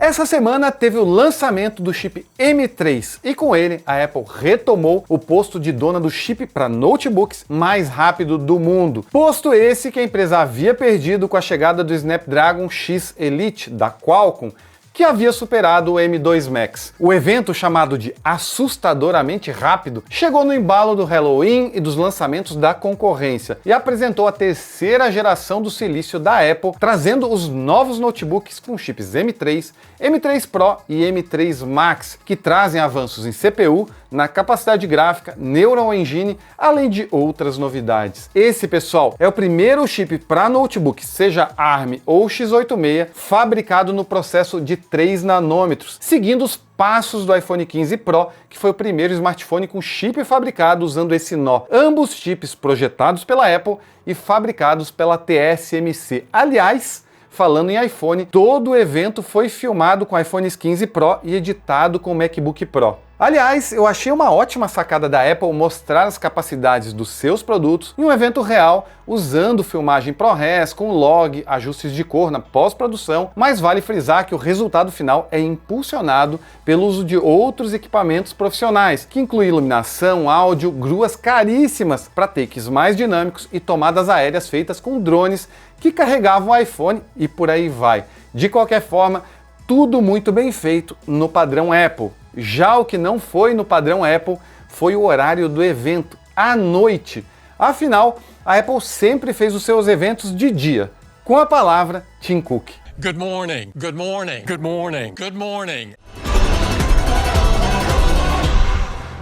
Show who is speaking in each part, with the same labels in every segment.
Speaker 1: Essa semana teve o lançamento do chip M3 e com ele a Apple retomou o posto de dona do chip para notebooks mais rápido do mundo. Posto esse que a empresa havia perdido com a chegada do Snapdragon X Elite da Qualcomm, que havia superado o M2 Max. O evento, chamado de assustadoramente rápido, chegou no embalo do Halloween e dos lançamentos da concorrência e apresentou a terceira geração do silício da Apple, trazendo os novos notebooks com chips M3, M3 Pro e M3 Max, que trazem avanços em CPU, na capacidade gráfica, Neural Engine, além de outras novidades. Esse, pessoal, é o primeiro chip para notebook, seja ARM ou x86, fabricado no processo de 3 nanômetros, seguindo os passos do iPhone 15 Pro, que foi o primeiro smartphone com chip fabricado usando esse nó. Ambos chips projetados pela Apple e fabricados pela TSMC. Aliás, falando em iPhone, todo o evento foi filmado com iPhones 15 Pro e editado com MacBook Pro. Aliás, eu achei uma ótima sacada da Apple mostrar as capacidades dos seus produtos em um evento real, usando filmagem ProRes, com log, ajustes de cor na pós-produção, mas vale frisar que o resultado final é impulsionado pelo uso de outros equipamentos profissionais, que inclui iluminação, áudio, gruas caríssimas para takes mais dinâmicos e tomadas aéreas feitas com drones que carregavam o iPhone e por aí vai. De qualquer forma, tudo muito bem feito no padrão Apple. Já o que não foi no padrão Apple foi o horário do evento, à noite. Afinal, a Apple sempre fez os seus eventos de dia, com a palavra Tim Cook.
Speaker 2: Good morning, good morning, good morning, good morning.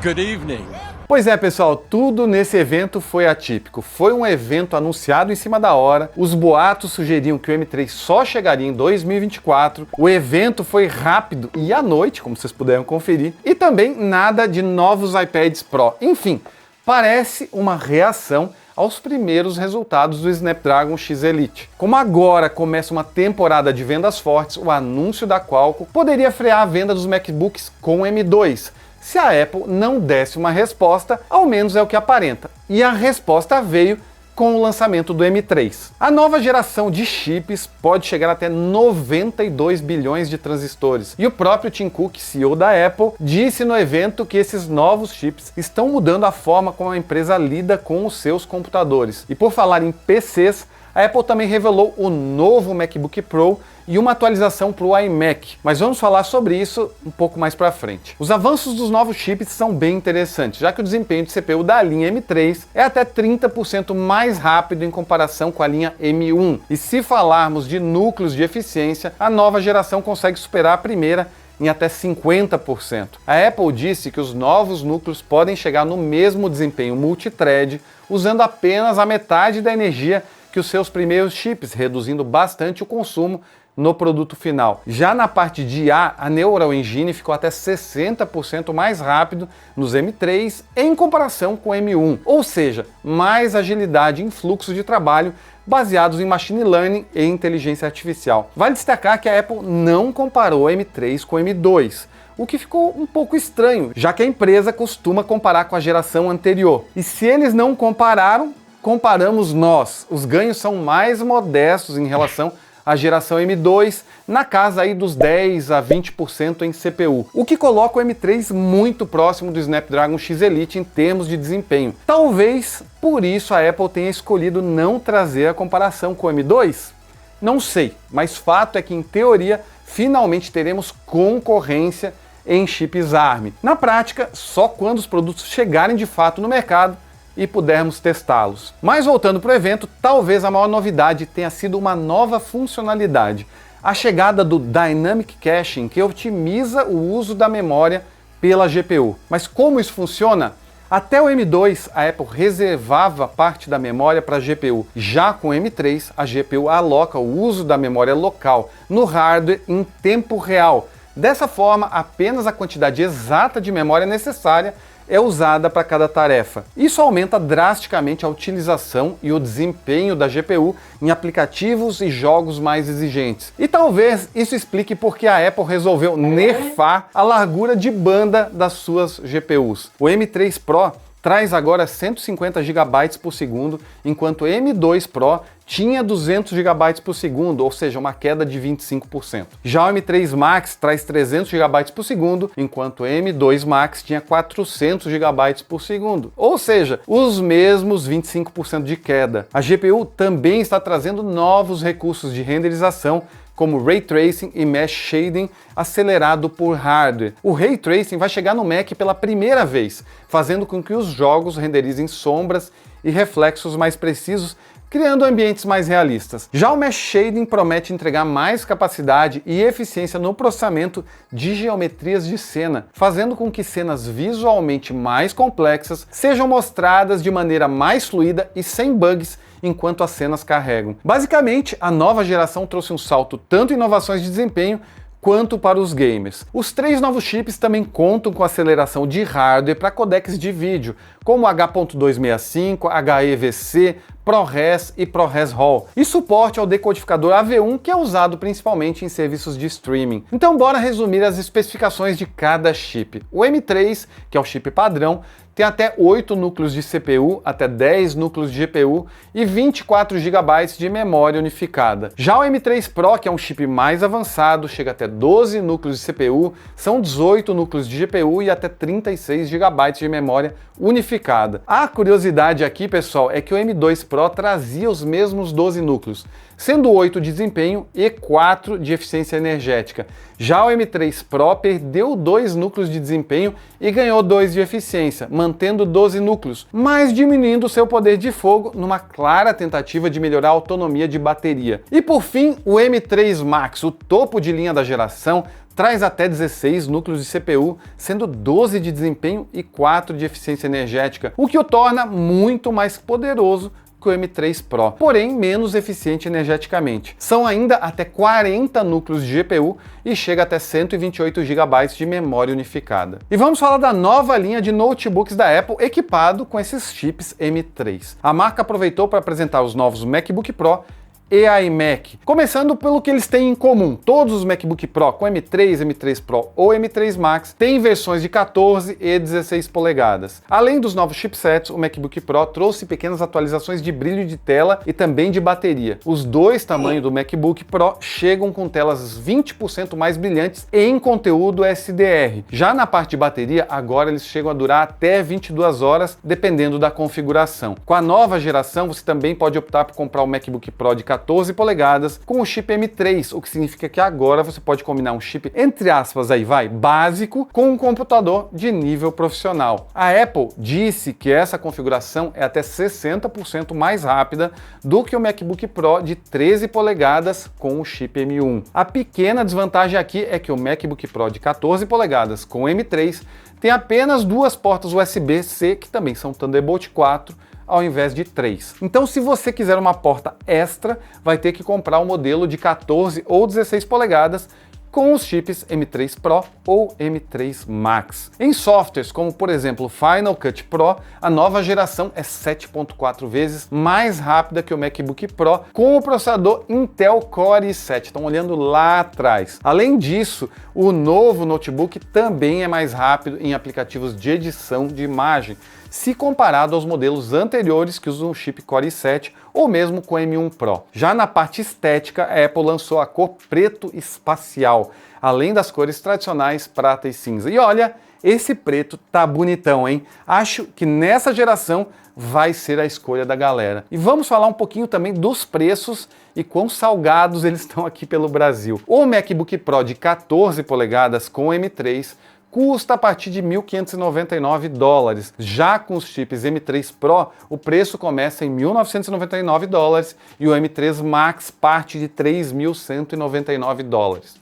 Speaker 2: Good evening.
Speaker 1: Pois é, pessoal, tudo nesse evento foi atípico. Foi um evento anunciado em cima da hora, os boatos sugeriam que o M3 só chegaria em 2024, o evento foi rápido e à noite, como vocês puderam conferir, e também nada de novos iPads Pro. Enfim, parece uma reação aos primeiros resultados do Snapdragon X Elite. Como agora começa uma temporada de vendas fortes, o anúncio da Qualcomm poderia frear a venda dos MacBooks com M2, se a Apple não desse uma resposta, ao menos é o que aparenta. E a resposta veio com o lançamento do M3. A nova geração de chips pode chegar até 92 bilhões de transistores. E o próprio Tim Cook, CEO da Apple, disse no evento que esses novos chips estão mudando a forma como a empresa lida com os seus computadores. E por falar em PCs, a Apple também revelou o novo MacBook Pro e uma atualização para o iMac, mas vamos falar sobre isso um pouco mais para frente. Os avanços dos novos chips são bem interessantes, já que o desempenho de CPU da linha M3 é até 30% mais rápido em comparação com a linha M1. E se falarmos de núcleos de eficiência, a nova geração consegue superar a primeira em até 50%. A Apple disse que os novos núcleos podem chegar no mesmo desempenho multithread, usando apenas a metade da energia que os seus primeiros chips, reduzindo bastante o consumo no produto final. Já na parte de IA, a Neural Engine ficou até 60% mais rápido nos M3 em comparação com o M1, ou seja, mais agilidade em fluxo de trabalho baseados em Machine Learning e inteligência artificial. Vale destacar que a Apple não comparou o M3 com o M2, o que ficou um pouco estranho, já que a empresa costuma comparar com a geração anterior. E se eles não compararam, comparamos nós. Os ganhos são mais modestos em relação à geração M2, na casa aí dos 10 a 20% em CPU, o que coloca o M3 muito próximo do Snapdragon X Elite em termos de desempenho. Talvez por isso a Apple tenha escolhido não trazer a comparação com o M2? Não sei, mas fato é que em teoria finalmente teremos concorrência em chips ARM. Na prática, só quando os produtos chegarem de fato no mercado e pudermos testá-los. Mas voltando para o evento, talvez a maior novidade tenha sido uma nova funcionalidade, a chegada do Dynamic Caching, que otimiza o uso da memória pela GPU. Mas como isso funciona? Até o M2, a Apple reservava parte da memória para a GPU. Já com o M3, a GPU aloca o uso da memória local no hardware em tempo real. Dessa forma, apenas a quantidade exata de memória necessária é usada para cada tarefa. Isso aumenta drasticamente a utilização e o desempenho da GPU em aplicativos e jogos mais exigentes. E talvez isso explique por que a Apple resolveu nerfar a largura de banda das suas GPUs. O M3 Pro traz agora 150 GB por segundo, enquanto o M2 Pro tinha 200 GB por segundo, ou seja, uma queda de 25%. Já o M3 Max traz 300 GB por segundo, enquanto o M2 Max tinha 400 GB por segundo, ou seja, os mesmos 25% de queda. A GPU também está trazendo novos recursos de renderização, como Ray Tracing e Mesh Shading acelerado por hardware. O Ray Tracing vai chegar no Mac pela primeira vez, fazendo com que os jogos renderizem sombras e reflexos mais precisos, criando ambientes mais realistas. Já o Mesh Shading promete entregar mais capacidade e eficiência no processamento de geometrias de cena, fazendo com que cenas visualmente mais complexas sejam mostradas de maneira mais fluida e sem bugs enquanto as cenas carregam. Basicamente, a nova geração trouxe um salto tanto em inovações de desempenho quanto para os gamers. Os 3 novos chips também contam com aceleração de hardware para codecs de vídeo, como H.265, HEVC, ProRes e ProRes RAW, e suporte ao decodificador AV1, que é usado principalmente em serviços de streaming. Então bora resumir as especificações de cada chip. O M3, que é o chip padrão, tem até 8 núcleos de CPU, até 10 núcleos de GPU e 24 GB de memória unificada. Já o M3 Pro, que é um chip mais avançado, chega até 12 núcleos de CPU, são 18 núcleos de GPU e até 36 GB de memória unificada. A curiosidade aqui, pessoal, é que o M2 Pro trazia os mesmos 12 núcleos, sendo 8 de desempenho e 4 de eficiência energética. Já o M3 Pro perdeu 2 núcleos de desempenho e ganhou 2 de eficiência, mantendo 12 núcleos, mas diminuindo seu poder de fogo numa clara tentativa de melhorar a autonomia de bateria. E por fim, o M3 Max, o topo de linha da geração, traz até 16 núcleos de CPU, sendo 12 de desempenho e 4 de eficiência energética, o que o torna muito mais poderoso que o M3 Pro, porém menos eficiente energeticamente. São ainda até 40 núcleos de GPU e chega até 128 GB de memória unificada. E vamos falar da nova linha de notebooks da Apple equipado com esses chips M3. A marca aproveitou para apresentar os novos MacBook Pro e iMac. Começando pelo que eles têm em comum. Todos os MacBook Pro com M3, M3 Pro ou M3 Max têm versões de 14 e 16 polegadas. Além dos novos chipsets, o MacBook Pro trouxe pequenas atualizações de brilho de tela e também de bateria. Os dois tamanhos do MacBook Pro chegam com telas 20% mais brilhantes em conteúdo SDR. Já na parte de bateria, agora eles chegam a durar até 22 horas, dependendo da configuração. Com a nova geração, você também pode optar por comprar o MacBook Pro de 14 polegadas com o chip M3, o que significa que agora você pode combinar um chip, entre aspas, básico, com um computador de nível profissional. A Apple disse que essa configuração é até 60% mais rápida do que o MacBook Pro de 13 polegadas com o chip M1. A pequena desvantagem aqui é que o MacBook Pro de 14 polegadas com M3 tem apenas 2 portas USB-C, que também são Thunderbolt 4, ao invés de 3. Então, se você quiser uma porta extra, vai ter que comprar um modelo de 14 ou 16 polegadas com os chips M3 Pro ou M3 Max. Em softwares como, por exemplo, Final Cut Pro, a nova geração é 7.4 vezes mais rápida que o MacBook Pro com o processador Intel Core i7. Estão olhando lá atrás. Além disso, o novo notebook também é mais rápido em aplicativos de edição de imagem, se comparado aos modelos anteriores que usam o chip Core i7 ou mesmo com o M1 Pro. Já na parte estética, a Apple lançou a cor preto espacial, além das cores tradicionais prata e cinza. E olha, esse preto tá bonitão, hein? Acho que nessa geração vai ser a escolha da galera. E vamos falar um pouquinho também dos preços e quão salgados eles estão aqui pelo Brasil. O MacBook Pro de 14 polegadas com M3 custa a partir de $1.599. Já com os chips M3 Pro, o preço começa em $1.999 e o M3 Max parte de $3.199.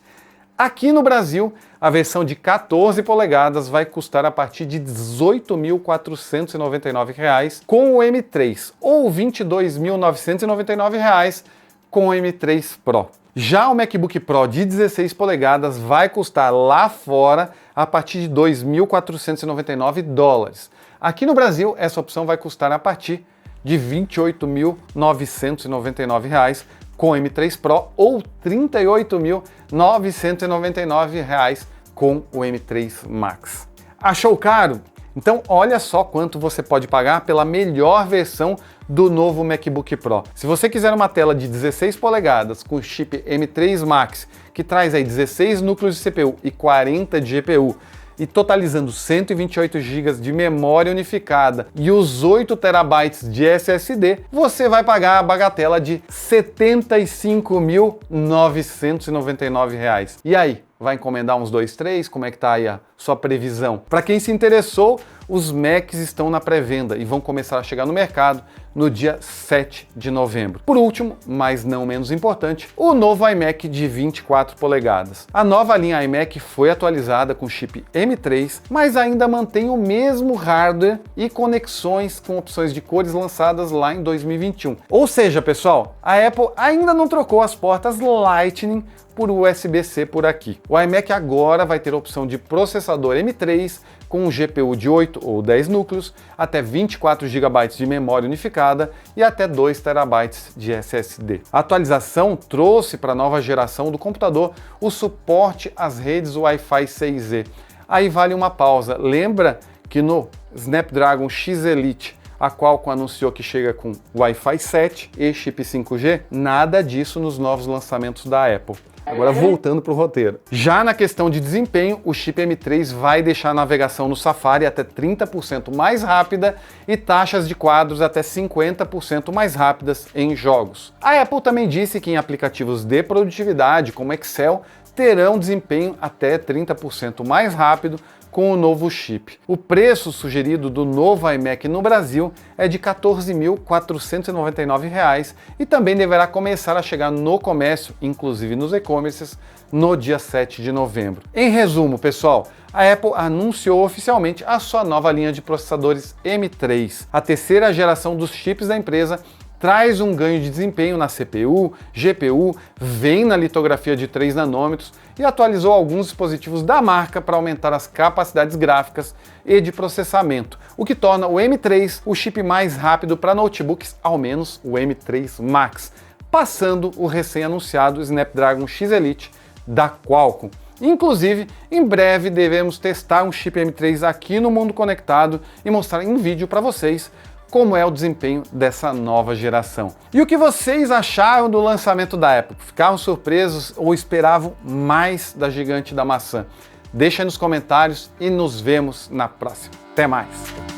Speaker 1: Aqui no Brasil, a versão de 14 polegadas vai custar a partir de R$ 18.499 com o M3 ou R$ 22.999 com o M3 Pro. Já o MacBook Pro de 16 polegadas vai custar lá fora a partir de R$ 2.499. Aqui no Brasil, essa opção vai custar a partir de R$ 28.999 com o M3 Pro ou R$ 38.999 com o M3 Max. Achou caro? Então olha só quanto você pode pagar pela melhor versão do novo MacBook Pro. Se você quiser uma tela de 16 polegadas com chip M3 Max, que traz aí 16 núcleos de CPU e 40 de GPU, e totalizando 128 GB de memória unificada e os 8 TB de SSD, você vai pagar a bagatela de R$ 75.999. E aí, vai encomendar uns 2, 3? Como é que tá aí a sua previsão? Para quem se interessou, os Macs estão na pré-venda e vão começar a chegar no mercado no dia 7 de novembro. Por último, mas não menos importante, o novo iMac de 24 polegadas. A nova linha iMac foi atualizada com chip M3, mas ainda mantém o mesmo hardware e conexões com opções de cores lançadas lá em 2021. Ou seja, pessoal, a Apple ainda não trocou as portas Lightning por USB-C por aqui. O iMac agora vai ter a opção de processador M3 com um GPU de 8 ou 10 núcleos, até 24 GB de memória unificada e até 2 TB de SSD. A atualização trouxe para a nova geração do computador o suporte às redes Wi-Fi 6E. Aí vale uma pausa. Lembra que no Snapdragon X Elite a Qualcomm anunciou que chega com Wi-Fi 7 e chip 5G? Nada disso nos novos lançamentos da Apple. Agora voltando para o roteiro. Já na questão de desempenho, o chip M3 vai deixar a navegação no Safari até 30% mais rápida e taxas de quadros até 50% mais rápidas em jogos. A Apple também disse que em aplicativos de produtividade, como Excel, terão desempenho até 30% mais rápido com o novo chip. O preço sugerido do novo iMac no Brasil é de R$ 14.499 e também deverá começar a chegar no comércio, inclusive nos e-commerces, no dia 7 de novembro. Em resumo, pessoal, a Apple anunciou oficialmente a sua nova linha de processadores M3. A terceira geração dos chips da empresa traz um ganho de desempenho na CPU, GPU, vem na litografia de 3 nanômetros e atualizou alguns dispositivos da marca para aumentar as capacidades gráficas e de processamento, o que torna o M3 o chip mais rápido para notebooks, ao menos o M3 Max, passando o recém-anunciado Snapdragon X Elite da Qualcomm. Inclusive, em breve devemos testar um chip M3 aqui no Mundo Conectado e mostrar em vídeo para vocês como é o desempenho dessa nova geração. E o que vocês acharam do lançamento da Apple? Ficaram surpresos ou esperavam mais da gigante da maçã? Deixa aí nos comentários e nos vemos na próxima. Até mais!